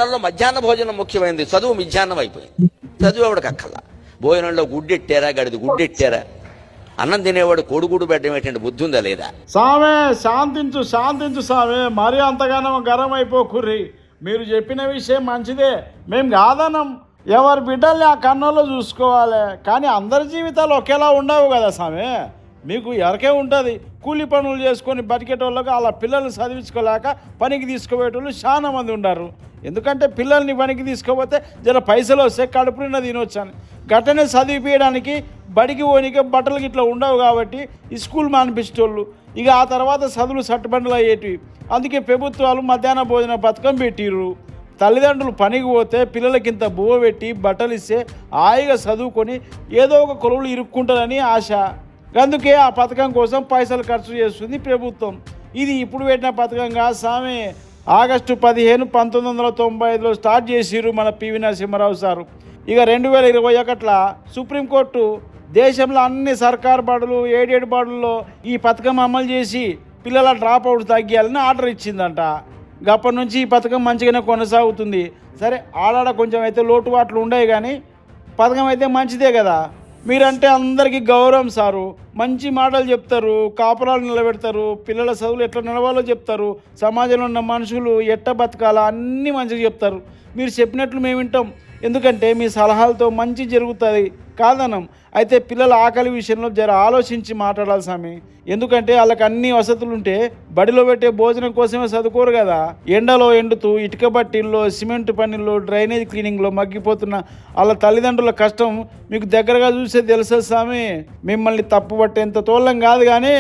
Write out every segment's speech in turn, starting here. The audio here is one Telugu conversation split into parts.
కాలంలో మధ్యాహ్న భోజనం ముఖ్యమైనది, చదువు మధ్యాహ్నం అయిపోయింది. చదువు ఎవడికి అక్కల్లా. భోజనంలో గుడ్డెట్టారా, గడిది గుడ్డెట్టారా, అన్నం తినేవాడు కోడిగుడు పెట్టడం ఏంటంటే బుద్ధి ఉందా లేదా? సామే శాంతించు శాంతించు సామే, మరీ అంతగానో గరం అయిపోకుర్రి. మీరు చెప్పిన విషయం మంచిదే, మేము కాదనం. ఎవరి బిడ్డల్ని ఆ కన్నుల్లో చూసుకోవాలి, కానీ అందరి జీవితాలు ఒకేలా ఉండవు కదా సామే. మీకు ఎవరికే ఉంటుంది, కూలి పనులు చేసుకొని బతికేటోళ్ళకు అలా పిల్లల్ని చదివించుకోలేక పనికి తీసుకుపోయేటోళ్ళు చాలా మంది ఉన్నారు. ఎందుకంటే పిల్లల్ని పనికి తీసుకుపోతే జర పైసలు వస్తే కడుపు నిండా తినొచ్చాను. గట్టనే చదివిపించడానికి బడికి పోనీకి బట్టలకి ఇట్లా ఉండవు కాబట్టి ఈ స్కూల్ మానిపించేటోళ్ళు. ఇక ఆ తర్వాత చదువులు సట్టుబండలు అయ్యేటివి. అందుకే ప్రభుత్వాలు మధ్యాహ్న భోజన పథకం పెట్టిర్రు. తల్లిదండ్రులు పనికి పోతే పిల్లలకి ఇంత బువ్వ పెట్టి బట్టలు ఇస్తే హాయిగా చదువుకొని ఏదో ఒక కొలువులు ఇరుక్కుంటారని ఆశ. అందుకే ఆ పథకం కోసం పైసలు ఖర్చు చేస్తుంది ప్రభుత్వం. ఇది ఇప్పుడు పెట్టిన పథకం కాదు సామి. ఆగస్టు 15, 1995లో స్టార్ట్ చేసిర్రు మన పివి నరసింహారావు సారు. ఇక 2021 సుప్రీంకోర్టు దేశంలో అన్ని సర్కారు బడులు, ఎయిడెడ్ బడుల్లో ఈ పథకం అమలు చేసి పిల్లల డ్రాప్ అవుట్ తగ్గియాలని ఆర్డర్ ఇచ్చిందంట. అప్పటి నుంచి ఈ పథకం మంచిగానే కొనసాగుతుంది. సరే ఆడాడ కొంచెం అయితే లోటుపాట్లు ఉండవు, కానీ పథకం అయితే మంచిదే కదా. మీరంటే అందరికీ గౌరవం సారు. మంచి మాటలు చెప్తారు, కాపురాలు నిలబెడతారు, పిల్లల చదువులు ఎట్లా నిలవాలో చెప్తారు, సమాజంలో ఉన్న మనుషులు ఎట్ట బతకాలా అన్నీ మంచిగా చెప్తారు. మీరు చెప్పినట్లు మేము వింటాం, ఎందుకంటే మీ సలహాలతో మంచి జరుగుతుంది కాదనం. అయితే పిల్లల ఆకలి విషయంలో జర ఆలోచించి మాట్లాడాలి స్వామి. ఎందుకంటే వాళ్ళకి అన్ని వసతులు ఉంటే బడిలో పెట్టే భోజనం కోసమే చదువుకోరు కదా. ఎండలో ఎండుతూ ఇటుక బట్టీల్లో, సిమెంట్ పనుల్లో, డ్రైనేజ్ క్లీనింగ్లో మగ్గిపోతున్న వాళ్ళ తల్లిదండ్రుల కష్టం మీకు దగ్గరగా చూసే తెలుసా స్వామి. మిమ్మల్ని తప్పు పట్టేంత తోళ్ళం కాదు, కానీ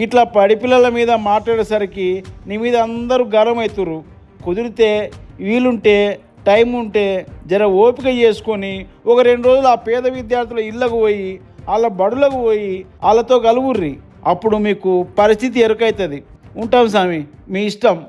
గిట్లా పడి పిల్లల మీద మాట్లాడేసరికి నీ మీద అందరూ గరం అవుతురు. కుదిరితే వీలుంటే టైం ఉంటే జర ఓపిక చేసుకొని ఒక 2 రోజులు ఆ పేద విద్యార్థుల ఇళ్ళకు పోయి వాళ్ళ బడులకు పోయి వాళ్ళతో కలువుర్రి. అప్పుడు మీకు పరిస్థితి ఎరుకవుతుంది. ఉంటాం స్వామి, మీ ఇష్టం.